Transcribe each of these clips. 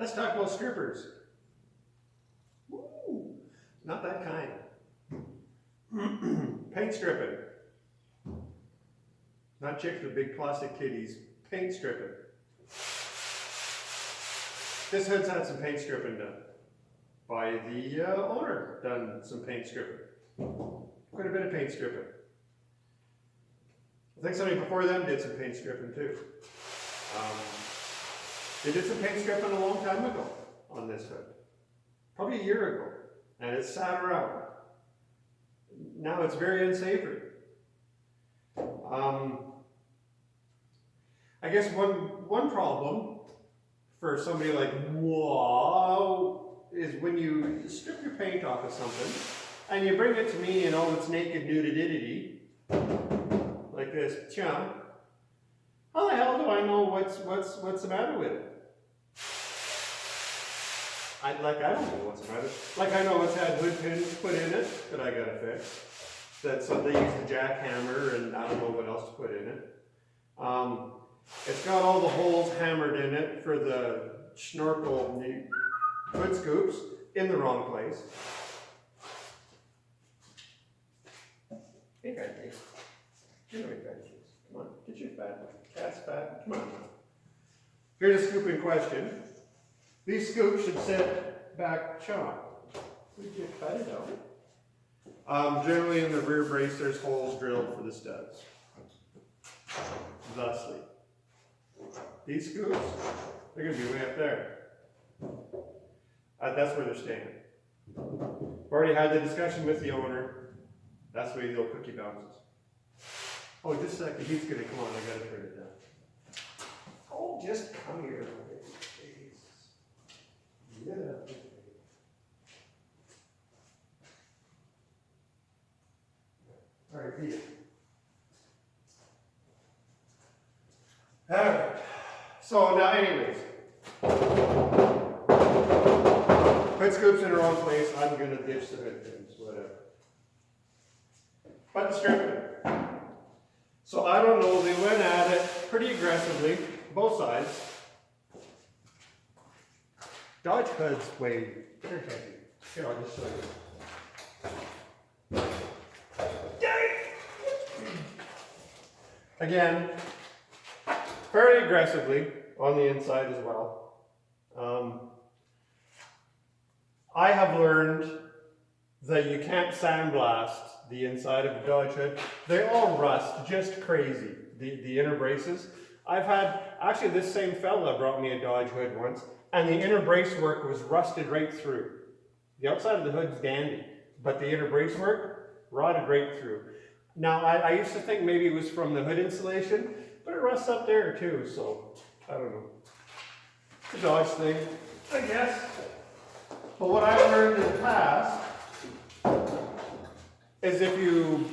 Let's talk about strippers. Ooh, not that kind. Paint stripping. Not chicks with big plastic titties. Paint stripping. This hood's had some paint stripping done. By the owner, done some paint stripping. Quite a bit of paint stripping. I think somebody before them did some paint stripping too. They did some paint stripping a long time ago on this hood. Probably a year ago. And it sat around. Now it's very unsavory. I guess one problem for somebody like, wow, is when you strip your paint off of something and you bring it to me in all its naked nudity, like this chunk, how the hell do I know what's the matter with it? I don't know what's the matter. Like I know it's had hood pins put in it that I gotta fix. That somebody used a jackhammer and I don't know what else to put in it. It's got all the holes hammered in it for the snorkel hood scoops in the wrong place. Hey, guys, get away, guys. Come on, get your cat's fat. Come on. Here's a scoop in question. These scoops should sit back chop. Would you cut it out? Generally in the rear brace, there's holes drilled for the studs. Thusly. These scoops, they're going to be way up there. That's where they're staying. I've already had the discussion with the owner. That's the way the old cookie bounces. Oh, just a second. He's going to come on. I got to turn it down. Oh, just come here. Yeah. All right, Peter. All right. So now, anyways, hood scoops in the wrong place. I'm going to ditch the hood pins, whatever. But the stripping. So I don't know. They went at it pretty aggressively, both sides. Dodge hoods weigh very heavy. Here, I'll just show you. Again, fairly aggressively on the inside as well. I have learned that you can't sandblast the inside of a Dodge hood. They all rust just crazy, the inner braces. I've had, actually this same fella brought me a Dodge hood once, and the inner brace work was rusted right through. The outside of the hood's dandy, but the inner brace work rotted right through. Now, I used to think maybe it was from the hood insulation, but it rusts up there too, so I don't know. It's a Dodge thing, I guess. But what I've learned in the past is if you,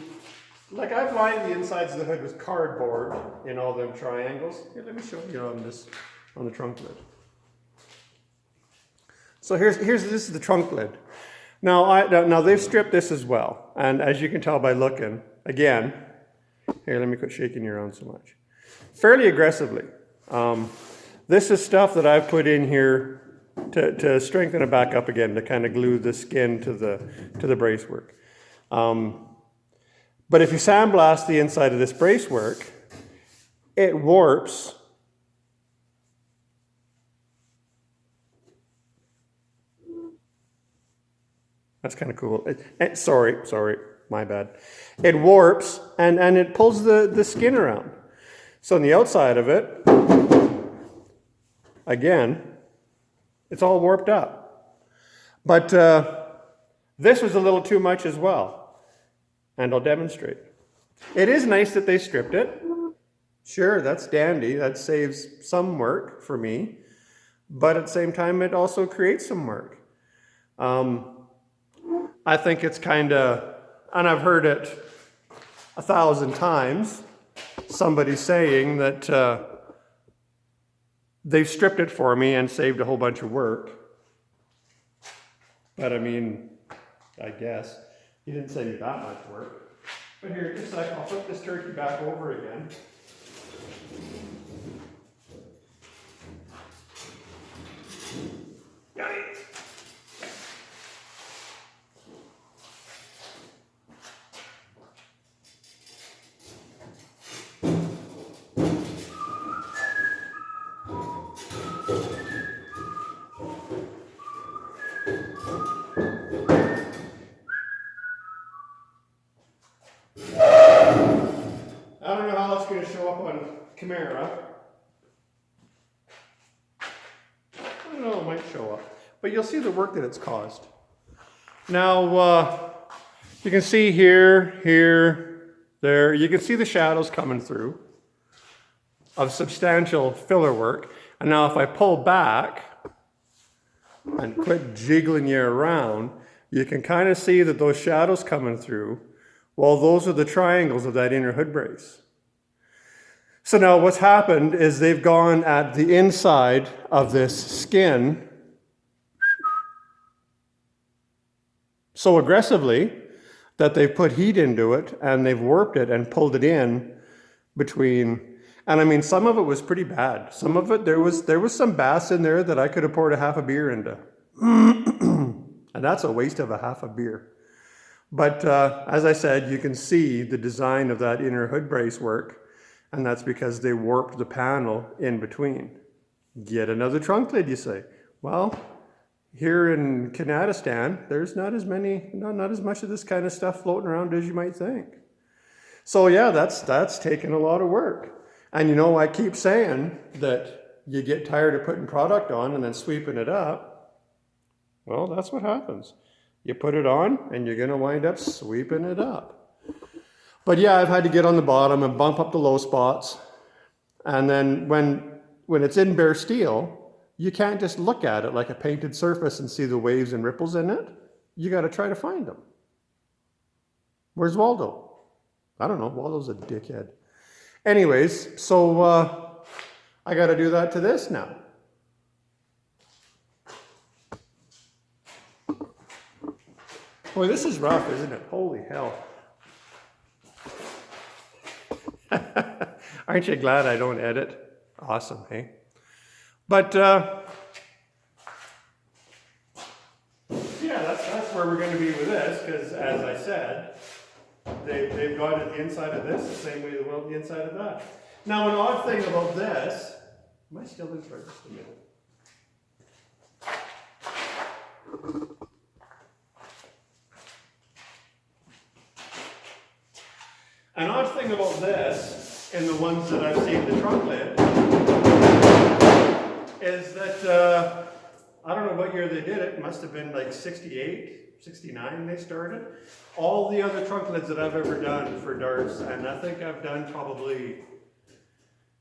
like I've lined the insides of the hood with cardboard in all them triangles. Here, let me show you on the trunk lid. So this is the trunk lid. Now they've stripped this as well, and as you can tell by looking, again, here, let me quit shaking you around so much. Fairly aggressively. This is stuff that I've put in here to strengthen it back up again, to kind of glue the skin to the bracework. But if you sandblast the inside of this bracework, it warps. That's kind of cool. Sorry, my bad. It warps and it pulls the skin around. So on the outside of it, again, it's all warped up. But this was a little too much as well. And I'll demonstrate. It is nice that they stripped it. Sure, that's dandy. That saves some work for me. But at the same time, it also creates some work. I think it's kind of, and I've heard it 1,000 times, somebody saying that they've stripped it for me and saved a whole bunch of work. But I mean, I guess. He didn't save me that much work. But here, just a second, I'll flip this turkey back over again. Camera. I don't know, it might show up. But you'll see the work that it's caused. Now, you can see here, here, there. You can see the shadows coming through of substantial filler work. And now if I pull back and quit jiggling you around, you can kind of see that those shadows coming through. Well, those are the triangles of that inner hood brace. So now what's happened is they've gone at the inside of this skin so aggressively that they've put heat into it and they've warped it and pulled it in between. And I mean, some of it was pretty bad. Some of it, there was some bass in there that I could have poured a half a beer into. And that's a waste of a half a beer. But as I said, you can see the design of that inner hood brace work. And that's because they warped the panel in between. Get another trunk lid, you say. Well, here in Kanadistan, there's not as much of this kind of stuff floating around as you might think. So yeah, that's taken a lot of work. And you know, I keep saying that you get tired of putting product on and then sweeping it up. Well, that's what happens. You put it on and you're gonna wind up sweeping it up. But yeah, I've had to get on the bottom and bump up the low spots. And then when it's in bare steel, you can't just look at it like a painted surface and see the waves and ripples in it. You got to try to find them. Where's Waldo? I don't know. Waldo's a dickhead. Anyways, so I got to do that to this now. Boy, this is rough, isn't it? Holy hell. Aren't you glad I don't edit? Awesome, hey? But yeah, that's where we're going to be with this, because as I said, they've got it the inside of this the same way they will the inside of that. Now, an odd thing about this, am I still in for just a minute? An odd thing about this, in the ones that I've seen the trunk lid, is that, I don't know what year they did it, it must have been like 68, 69 they started. All the other trunk lids that I've ever done for darts, and I think I've done probably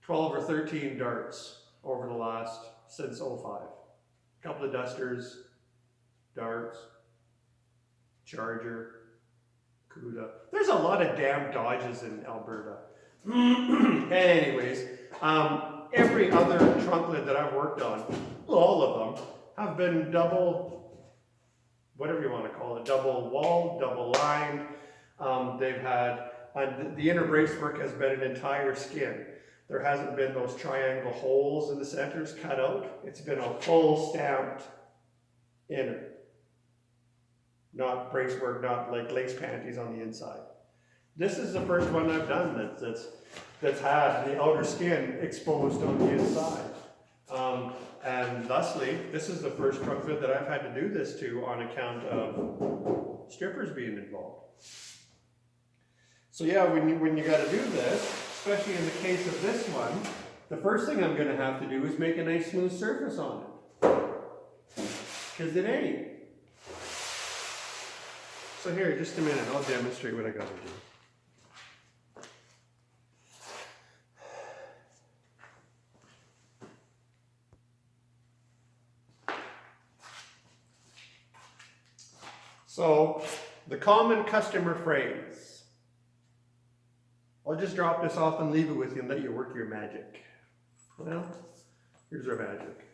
12 or 13 darts over the last, since 05. A couple of dusters, darts, Charger, Cuda. There's a lot of damn Dodges in Alberta. Anyways, every other trunk lid that I've worked on, all of them, have been double, whatever you want to call it, double walled, double lined. They've had, the inner brace work has been an entire skin. There hasn't been those triangle holes in the centers cut out. It's been a full stamped inner. Not brace work, not like lace panties on the inside. This is the first one I've done that's had the outer skin exposed on the inside. And thusly, this is the first trunk lid that I've had to do this to on account of strippers being involved. So yeah, when you got to do this, especially in the case of this one, the first thing I'm going to have to do is make a nice smooth surface on it. Because it ain't. So here, just a minute, I'll demonstrate what I got to do. So, the common customer phrase. I'll just drop this off and leave it with you and let you work your magic. Well, here's our magic.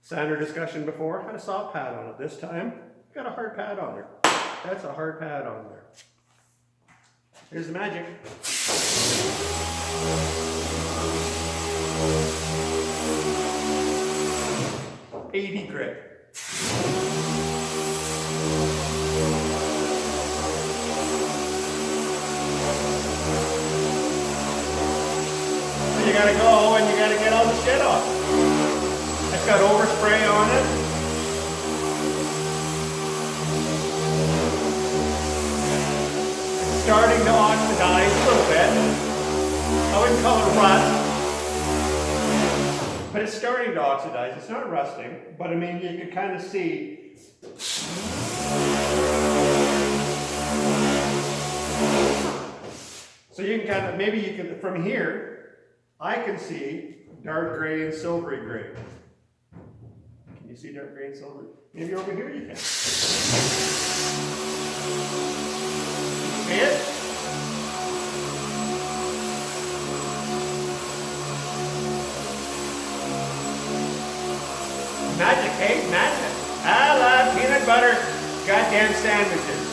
Sander discussion before, had a soft pad on it. This time, got a hard pad on there. That's a hard pad on there. Here's the magic. 80 grit. So you gotta go and you gotta get all the shit off. It's got overspray on it. Starting to oxidize a little bit. I wouldn't call it rust. but it's starting to oxidize. It's not rusting, but I mean, you can kind of see. So you can kind of, maybe you can, from here, I can see dark gray and silvery gray. Can you see dark gray and silvery? Maybe over here you can. See it? Magic, hey? Magic. I love peanut butter goddamn sandwiches.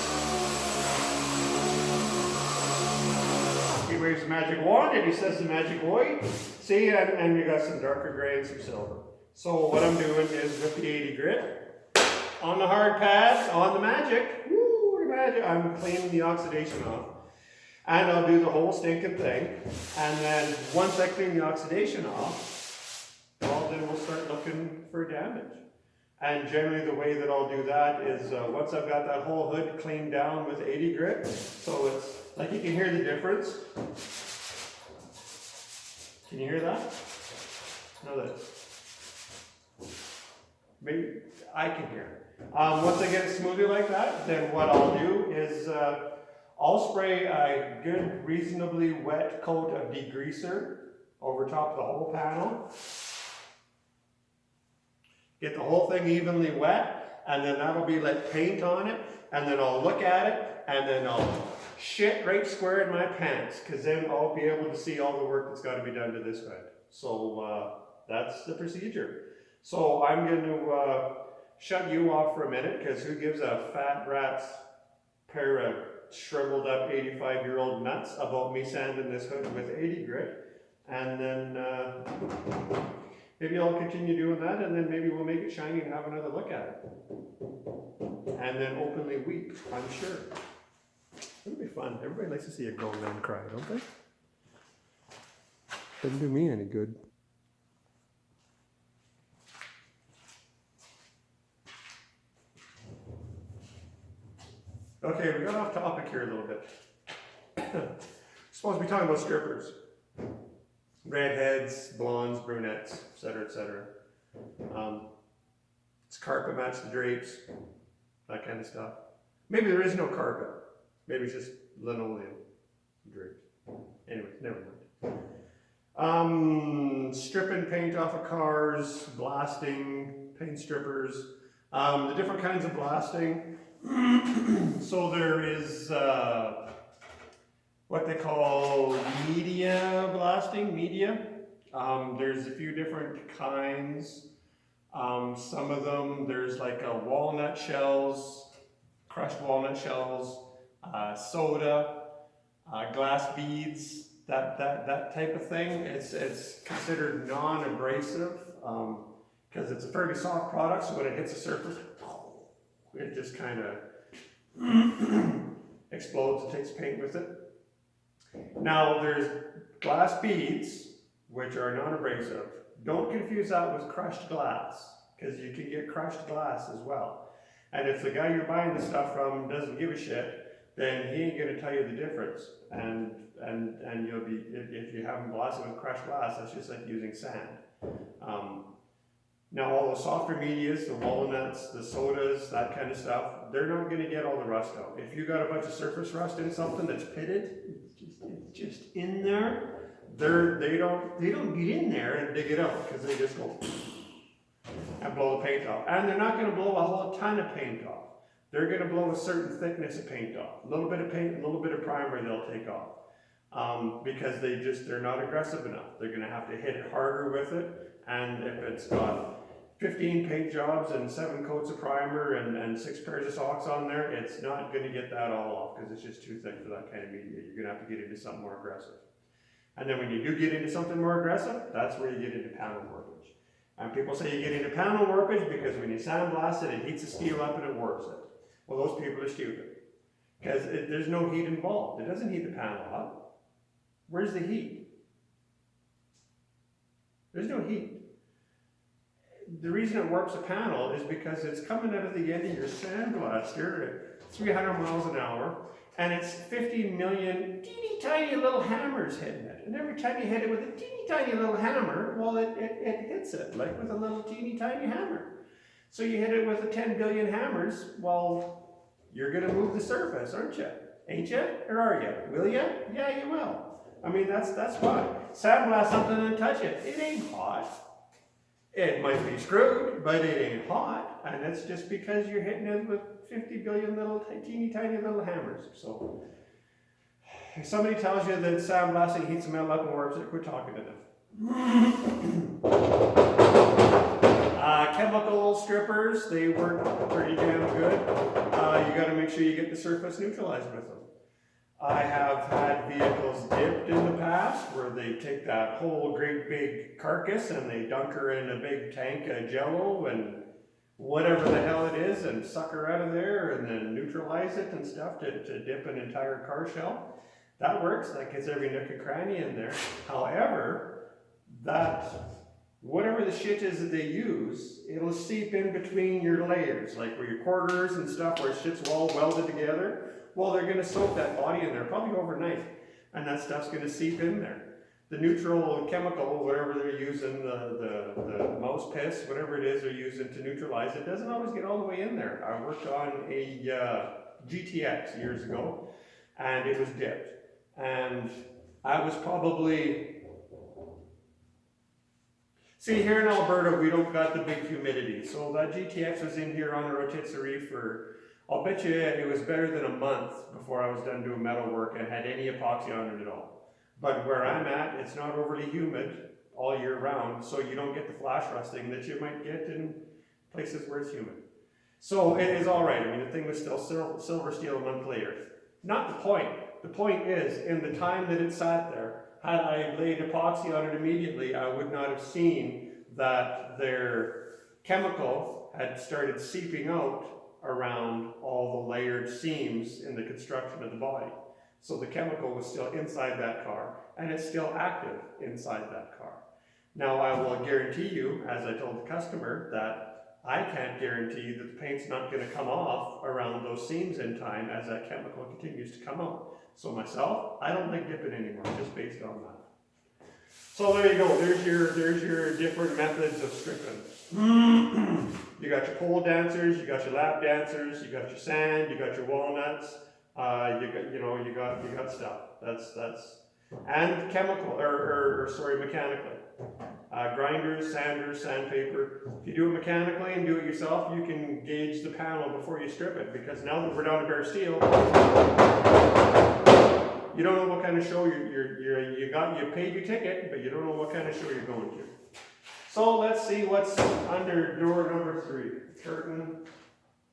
He waves the magic wand and he says the magic word. See, and you got some darker gray and some silver. So what I'm doing is with the 80 grit, on the hard pads, on the magic, woo, the magic, I'm cleaning the oxidation off. And I'll do the whole stinking thing. And then once I clean the oxidation off, well, then we'll start looking for damage. And generally the way that I'll do that is once I've got that whole hood cleaned down with 80 grit, so it's like you can hear the difference. Can you hear that? No, that. Maybe I can hear it. Once I get it smoothly like that, then what I'll do is I'll spray a good, reasonably wet coat of degreaser over top of the whole panel. Get the whole thing evenly wet, and then that'll be like paint on it, and then I'll look at it, and then I'll shit right square in my pants, because then I'll be able to see all the work that's got to be done to this hood. So that's the procedure. So I'm going to shut you off for a minute, because who gives a fat rat's pair of shriveled up 85-year-old nuts about me sanding this hood with 80 grit, and then maybe I'll continue doing that, and then maybe we'll make it shiny and have another look at it. And then openly weep, I'm sure. It'll be fun. Everybody likes to see a grown man cry, don't they? Doesn't do me any good. Okay, we got off topic here a little bit. Supposed to be talking about strippers. Redheads, blondes, brunettes, etc., etc. It's carpet match the drapes, that kind of stuff. Maybe there is no carpet. Maybe it's just linoleum drapes. Anyway, never mind. Stripping paint off of cars, blasting, paint strippers, the different kinds of blasting. So there is what they call media blasting, there's a few different kinds. Some of them, there's like walnut shells, crushed walnut shells, soda, glass beads, that type of thing. It's considered non-abrasive because it's a fairly soft product, so when it hits the surface, it just kind of explodes and takes paint with it. Now there's glass beads, which are non-abrasive. Don't confuse that with crushed glass, because you can get crushed glass as well. And if the guy you're buying the stuff from doesn't give a shit, then he ain't gonna tell you the difference. And you'll be, if you haven't blasted with crushed glass, that's just like using sand. Now all the softer medias, the walnuts, the sodas, that kind of stuff, they're not gonna get all the rust out. If you got a bunch of surface rust in something that's pitted, it's just in there, they don't get in there and dig it out, because they just go and blow the paint off. And they're not going to blow a whole ton of paint off. They're going to blow a certain thickness of paint off. A little bit of paint, a little bit of primer they'll take off. Because they're not aggressive enough. They're going to have to hit it harder with it. And if it's got 15 paint jobs and 7 coats of primer and 6 pairs of socks on there, it's not going to get that all off, because it's just too thick for that kind of media. You're going to have to get into something more aggressive. And then when you do get into something more aggressive, that's where you get into panel warpage. And people say you get into panel warpage because when you sandblast it, it heats the steel up and it warps it. Well, those people are stupid, because there's no heat involved. It doesn't heat the panel up. Where's the heat? There's no heat. The reason it warps a panel is because it's coming out of the end of your sandblaster at 300 miles an hour, and it's 50 million teeny tiny little hammers hitting it. And every time you hit it with a teeny tiny little hammer, well, it hits it like with a little teeny tiny hammer. So you hit it with the 10 billion hammers, well, you're going to move the surface, aren't you? Ain't you? Or are you? Will you? Yeah, you will. I mean, that's why. Sandblast something and touch it. It ain't hot. It might be screwed, but it ain't hot. And it's just because you're hitting it with 50 billion little teeny tiny little hammers. So if somebody tells you that sandblasting heats the metal up and warps it, quit talking to them. Chemical strippers, they work pretty damn good. You got to make sure you get the surface neutralized with them. I have had vehicles dipped in the past where they take that whole great big carcass and they dunk her in a big tank of jello and whatever the hell it is and suck her out of there and then neutralize it and stuff to dip an entire car shell. That works, that gets every nook and cranny in there. However, that whatever the shit is that they use, it'll seep in between your layers, like where your quarters and stuff, where shit's all welded together. Well, they're going to soak that body in there, probably overnight, and that stuff's going to seep in there. The neutral chemical, whatever they're using, the mouse piss, whatever it is they're using to neutralize it, doesn't always get all the way in there. I worked on a GTX years ago, and it was dipped. And I was probably... See, here in Alberta, we don't got the big humidity. So that GTX was in here on a rotisserie for, I'll bet you it was better than a month before I was done doing metal work and had any epoxy on it at all. But where I'm at, it's not overly humid all year round, so you don't get the flash rusting that you might get in places where it's humid. So it is all right. I mean, the thing was still silver steel a month later. Not the point. The point is, in the time that it sat there, had I laid epoxy on it immediately, I would not have seen that their chemical had started seeping out around all the layered seams in the construction of the body. So the chemical was still inside that car, and it's still active inside that car. Now, I will guarantee you, as I told the customer, that I can't guarantee that the paint's not going to come off around those seams in time as that chemical continues to come out. So myself, I don't like dipping anymore, just based on that. So there you go, there's your different methods of stripping. You got your pole dancers, you got your lap dancers, you got your sand, you got your walnuts, you got stuff. That's and chemical or mechanically. Grinders, sanders, sandpaper. If you do it mechanically and do it yourself, you can gauge the panel before you strip it, because now that we're down to bare steel, you don't know what kind of show you paid your ticket, but you don't know what kind of show you're going to. So let's see what's under door number 3. Curtain,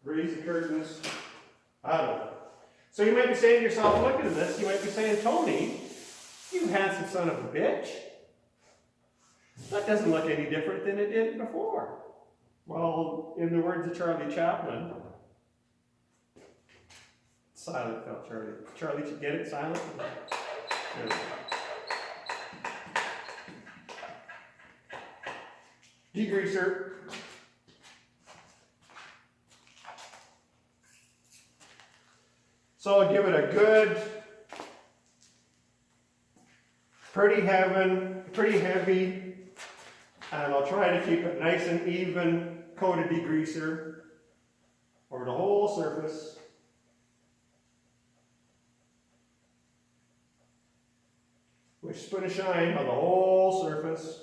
raise the curtains. I don't know. So you might be saying to yourself, looking at this, you might be saying, Tony, you handsome son of a bitch. That doesn't look any different than it did before. Well, in the words of Charlie Chaplin, silent felt Charlie. Charlie, you get it? Silent? There we go. Degreaser. So I'll give it a good, pretty heavy, and I'll try to keep it nice and even coat of degreaser over the whole surface. With spin of shine on the whole surface.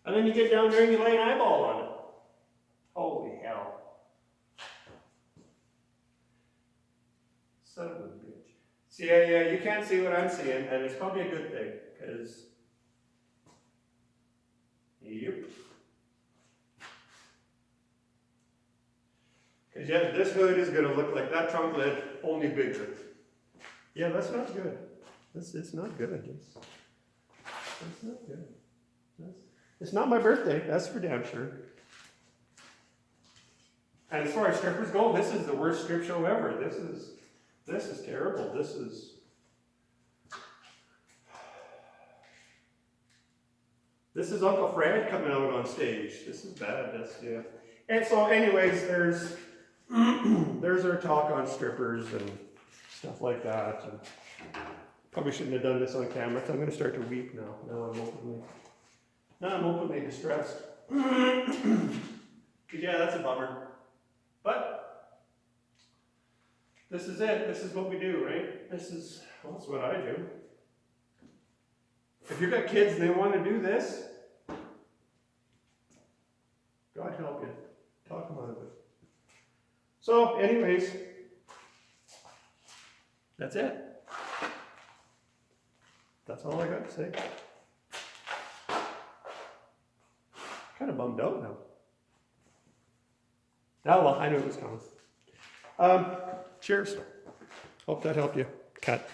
And then you get down there and you lay an eyeball on it. Holy hell. Son of a bitch. See, yeah, you can't see what I'm seeing, and it's probably a good thing, because, yep. Because yeah, this hood is going to look like that trunk lid, only bigger. Yeah, that's not good. It's not good. It's not good. It's not my birthday, that's for damn sure. And as far as strippers go, this is the worst strip show ever. This is terrible. This is Uncle Fred coming out on stage. This is bad. Yeah. And so anyways, there's there's our talk on strippers and stuff like that. And probably shouldn't have done this on camera. I'm going to start to weep now. Now I'm openly distressed. Yeah, that's a bummer. But this is it. This is what we do, right? That's what I do. If you've got kids and they want to do this, God help you. Talk them out of it. So, anyways, that's it. That's all I got to say. Kind of bummed out now. Oh, well, I knew it was coming. Cheers. Hope that helped you. Cut.